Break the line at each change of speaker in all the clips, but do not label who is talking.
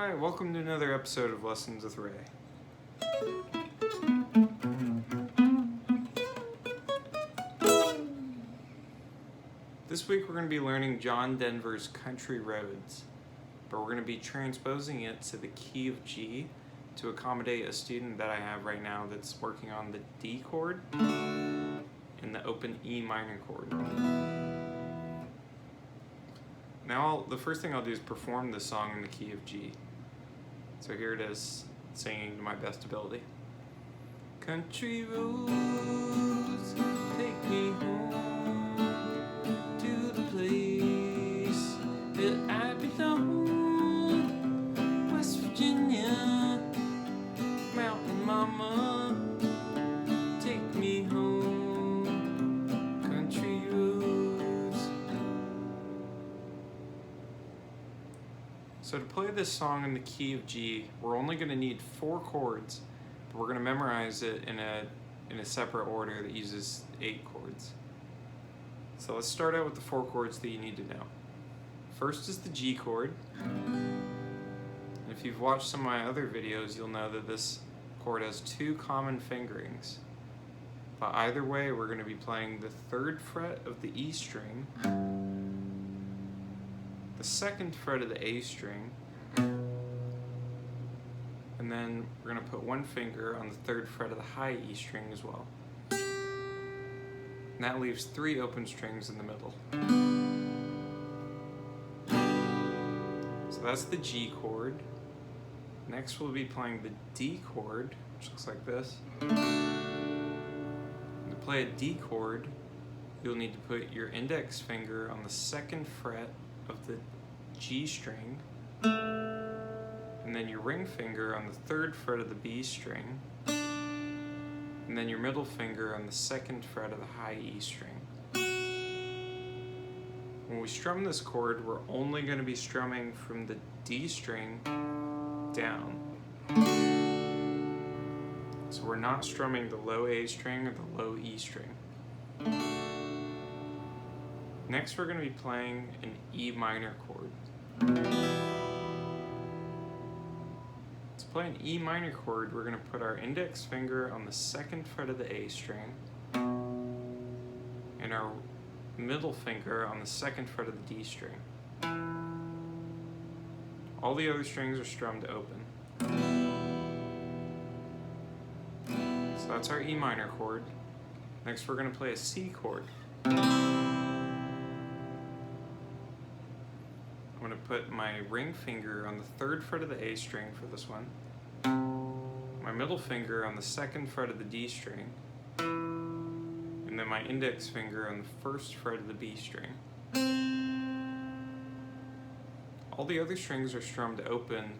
Hi, welcome to another episode of Lessons with Ray. This week we're going to be learning John Denver's Country Roads, but we're going to be transposing it to the key of G to accommodate a student that I have right now that's working on the D chord and the open E minor chord. Now, the first thing I'll do is perform the song in the key of G. So here it is, singing to my best ability. Country roads, take me home to the place that I belong. West Virginia, Mountain Mama, take me home. Country roads. So to play this song in the key of G, we're only going to need 4 chords, but we're going to memorize it in a separate order that uses 8 chords. So let's start out with the 4 chords that you need to know. First is the G chord. And if you've watched some of my other videos, you'll know that this chord has 2 common fingerings. But either way, we're going to be playing the 3rd fret of the E string, the 2nd fret of the A string, and then we're going to put 1 finger on the 3rd fret of the high E string as well. And that leaves 3 open strings in the middle. So that's the G chord. Next we'll be playing the D chord, which looks like this. To play a D chord, you'll need to put your index finger on the 2nd fret of the G string, and then your ring finger on the 3rd fret of the B string, and then your middle finger on the 2nd fret of the high E string. When we strum this chord, we're only going to be strumming from the D string down. So we're not strumming the low A string or the low E string. Next we're going to be playing an E minor chord. To play an E minor chord, we're going to put our index finger on the 2nd fret of the A string and our middle finger on the 2nd fret of the D string. All the other strings are strummed open. So that's our E minor chord. Next we're going to play a C chord. I'm going to put my ring finger on the 3rd fret of the A string for this one, my middle finger on the 2nd fret of the D string, and then my index finger on the 1st fret of the B string. All the other strings are strummed open,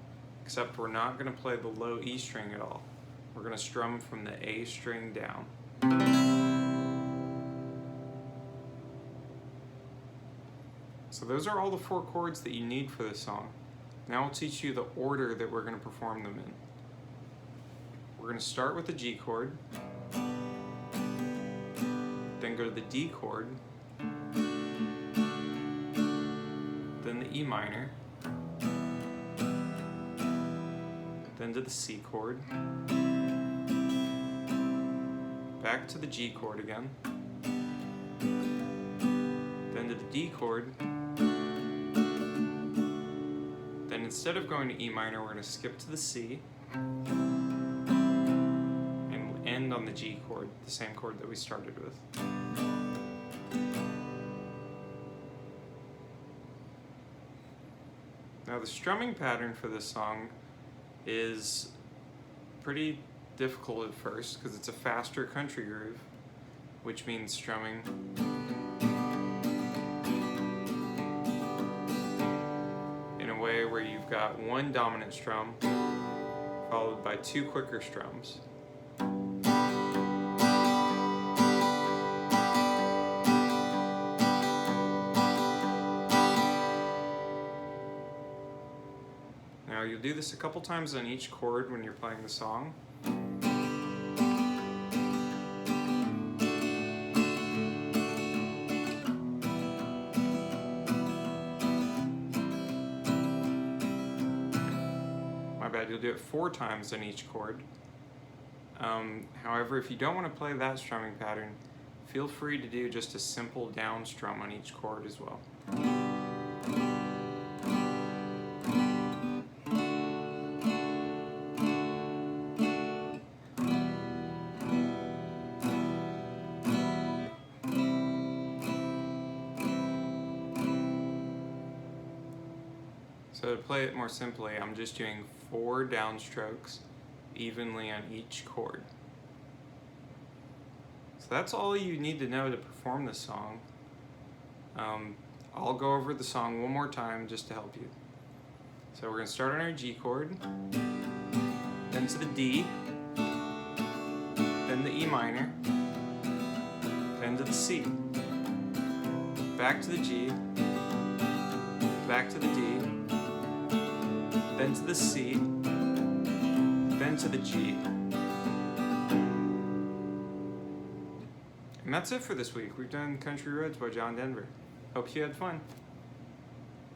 except we're not going to play the low E string at all. We're going to strum from the A string down. So those are all the 4 chords that you need for this song. Now I'll teach you the order that we're going to perform them in. We're going to start with the G chord, then go to the D chord, then the E minor, then to the C chord, back to the G chord again, then to the D chord. Then instead of going to E minor, we're going to skip to the C and end on the G chord, the same chord that we started with. Now the strumming pattern for this song is pretty difficult at first because it's a faster country groove, which means strumming in a way where you've got 1 dominant strum followed by 2 quicker strums. Now you'll do this a couple times on each chord when you're playing the song. my bad, you'll do it 4 times on each chord. However, if you don't want to play that strumming pattern, feel free to do just a simple down strum on each chord as well. So to play it more simply, I'm just doing 4 downstrokes evenly on each chord. So that's all you need to know to perform this song. I'll go over the song one more time just to help you. So we're going to start on our G chord, then to the D, then the E minor, then to the C, back to the G, back to the D, then to the C, then to the G. And that's it for this week. We've done Country Roads by John Denver. Hope you had fun.